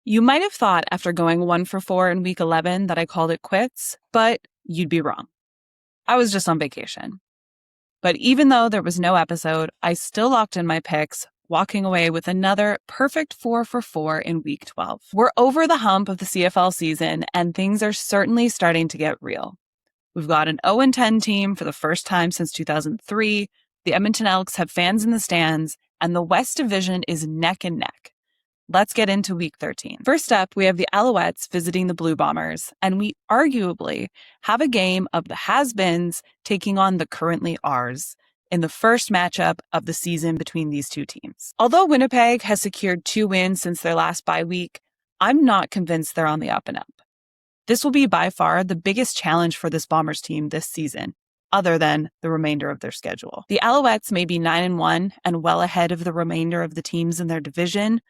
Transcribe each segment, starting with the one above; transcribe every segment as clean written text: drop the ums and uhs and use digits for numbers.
You might have thought after going 1 for 4 in week 11 that I called it quits, but you'd be wrong. I was just on vacation. But even though there was no episode, I still locked in my picks, walking away with another perfect 4 for 4 in week 12. We're over the hump of the CFL season, and things are certainly starting to get real. We've got an 0-10 team for the first time since 2003. The Edmonton Elks have fans in the stands, and the West Division is neck and neck. Let's get into week 13. First up, we have the Alouettes visiting the Blue Bombers, and we arguably have a game of the has-beens taking on the currently ours in the first matchup of the season between these two teams. Although Winnipeg has secured 2 wins since their last bye week, I'm not convinced they're on the up and up. This will be by far the biggest challenge for this Bombers team this season, other than the remainder of their schedule. The Alouettes may be 9-1 and well ahead of the remainder of the teams in their division,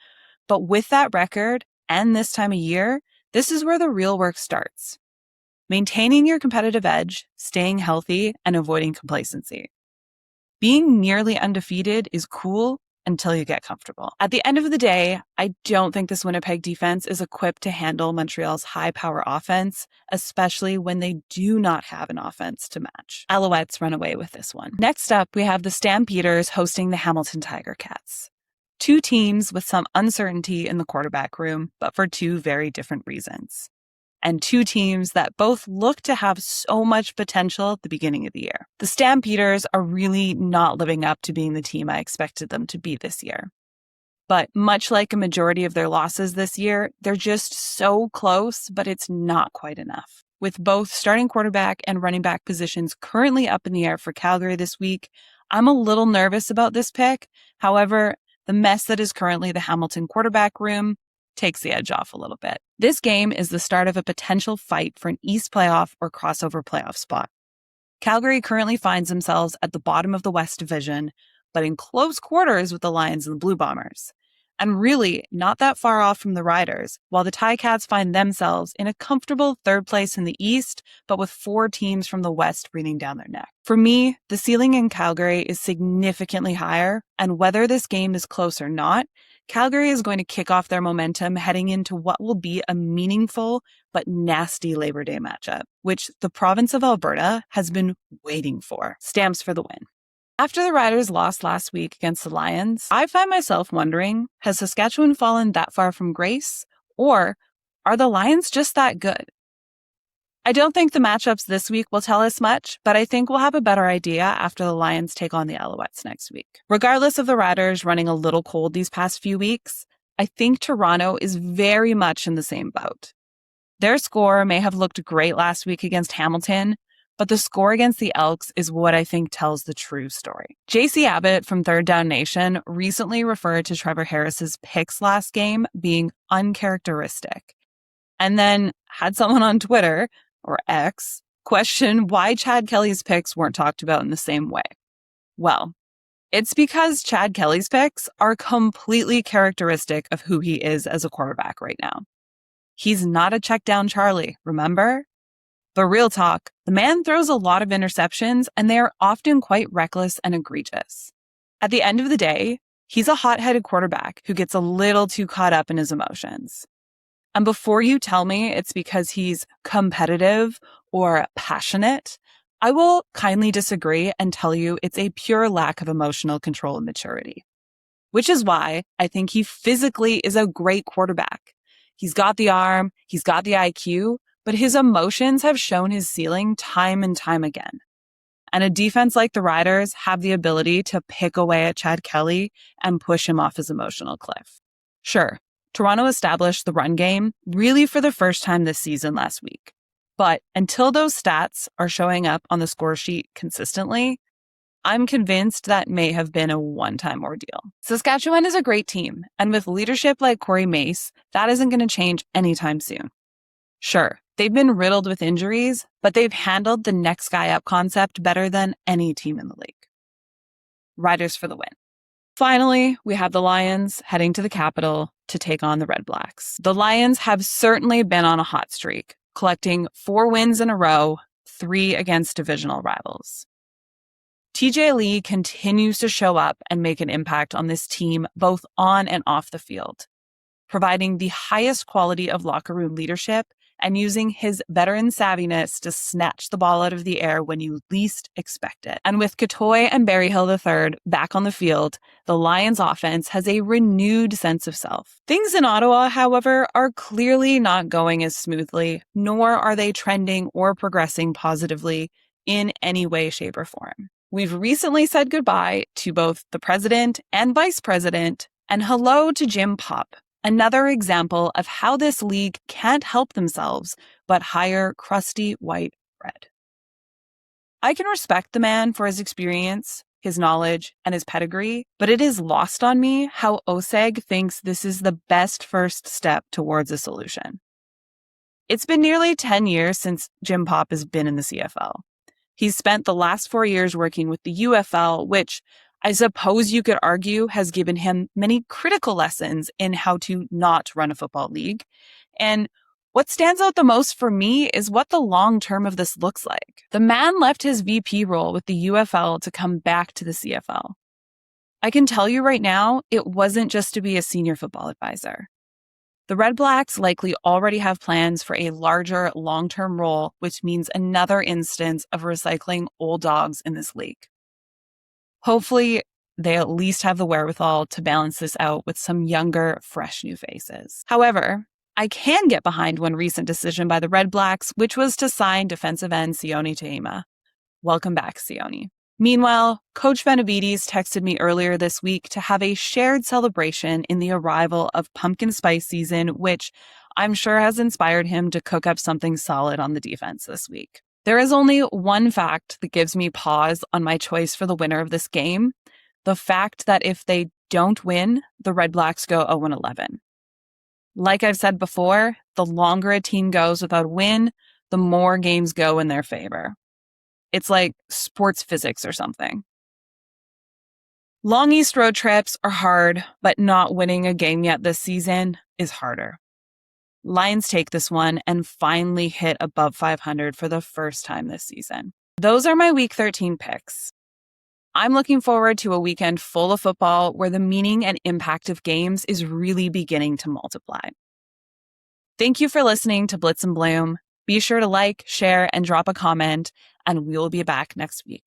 but with that record and this time of year, this is where the real work starts. Maintaining your competitive edge, staying healthy, and avoiding complacency. Being nearly undefeated is cool until you get comfortable. At the end of the day, I don't think this Winnipeg defense is equipped to handle Montreal's high-power offense, especially when they do not have an offense to match. Alouettes run away with this one. Next up, we have the Stampeders hosting the Hamilton Tiger Cats. 2 teams with some uncertainty in the quarterback room, but for 2 very different reasons. And 2 teams that both look to have so much potential at the beginning of the year. The Stampeders are really not living up to being the team I expected them to be this year. But much like a majority of their losses this year, they're just so close, but it's not quite enough. With both starting quarterback and running back positions currently up in the air for Calgary this week, I'm a little nervous about this pick. However, the mess that is currently the Hamilton quarterback room takes the edge off a little bit. This game is the start of a potential fight for an East playoff or crossover playoff spot. Calgary currently finds themselves at the bottom of the West Division, but in close quarters with the Lions and the Blue Bombers. And really not that far off from the Riders, while the Ticats find themselves in a comfortable 3rd place in the East, but with 4 teams from the West breathing down their neck. For me, the ceiling in Calgary is significantly higher, and whether this game is close or not, Calgary is going to kick off their momentum heading into what will be a meaningful but nasty Labor Day matchup, which the province of Alberta has been waiting for. Stamps for the win. After the Riders lost last week against the Lions, I find myself wondering, has Saskatchewan fallen that far from grace, or are the Lions just that good? I don't think the matchups this week will tell us much, but I think we'll have a better idea after the Lions take on the Alouettes next week. Regardless of the Riders running a little cold these past few weeks, I think Toronto is very much in the same boat. Their score may have looked great last week against Hamilton, but the score against the Elks is what I think tells the true story. JC Abbott from Third Down Nation recently referred to Trevor Harris's picks last game being uncharacteristic, and then had someone on Twitter, or X, question why Chad Kelly's picks weren't talked about in the same way. Well, it's because Chad Kelly's picks are completely characteristic of who he is as a quarterback right now. He's not a check down Charlie, remember? But real talk, the man throws a lot of interceptions, and they are often quite reckless and egregious. At the end of the day, he's a hot-headed quarterback who gets a little too caught up in his emotions. And before you tell me it's because he's competitive or passionate, I will kindly disagree and tell you it's a pure lack of emotional control and maturity. Which is why I think he physically is a great quarterback. He's got the arm, he's got the IQ, but his emotions have shown his ceiling time and time again. And a defense like the Riders have the ability to pick away at Chad Kelly and push him off his emotional cliff. Sure, Toronto established the run game really for the first time this season last week. But until those stats are showing up on the score sheet consistently, I'm convinced that may have been a one-time ordeal. Saskatchewan is a great team, and with leadership like Corey Mace, that isn't going to change anytime soon. Sure, they've been riddled with injuries, but they've handled the next guy up concept better than any team in the league. Riders for the win. Finally, we have the Lions heading to the capital to take on the Redblacks. The Lions have certainly been on a hot streak, collecting 4 wins in a row, 3 against divisional rivals. TJ Lee continues to show up and make an impact on this team both on and off the field. providing the highest quality of locker room leadership and using his veteran savviness to snatch the ball out of the air when you least expect it. And with Katoy and Berryhill III back on the field, the Lions offense has a renewed sense of self. Things in Ottawa, however, are clearly not going as smoothly, nor are they trending or progressing positively in any way, shape, or form. We've recently said goodbye to both the president and vice president, and hello to Jim Popp, another example of how this league can't help themselves but hire crusty white bread. I can respect the man for his experience, his knowledge, and his pedigree, but it is lost on me how OSEG thinks this is the best first step towards a solution. It's been nearly 10 years since Jim Popp has been in the CFL. He's spent the last 4 years working with the UFL, which I suppose you could argue has given him many critical lessons in how to not run a football league. And what stands out the most for me is what the long term of this looks like. The man left his VP role with the UFL to come back to the CFL. I can tell you right now, it wasn't just to be a senior football advisor. The Redblacks likely already have plans for a larger long-term role, which means another instance of recycling old dogs in this league. Hopefully, they at least have the wherewithal to balance this out with some younger, fresh new faces. However, I can get behind one recent decision by the Redblacks, which was to sign defensive end Sione Taima. Welcome back, Sione. Meanwhile, Coach Benavides texted me earlier this week to have a shared celebration in the arrival of pumpkin spice season, which I'm sure has inspired him to cook up something solid on the defense this week. There is only one fact that gives me pause on my choice for the winner of this game, the fact that if they don't win, the Redblacks go 0-11. Like I've said before, the longer a team goes without a win, the more games go in their favor. It's like sports physics or something. Long East road trips are hard, but not winning a game yet this season is harder. Lions take this one and finally hit above 500 for the first time this season. Those are my Week 13 picks. I'm looking forward to a weekend full of football where the meaning and impact of games is really beginning to multiply. Thank you for listening to Blitz and Bloom. Be sure to like, share, and drop a comment, and we will be back next week.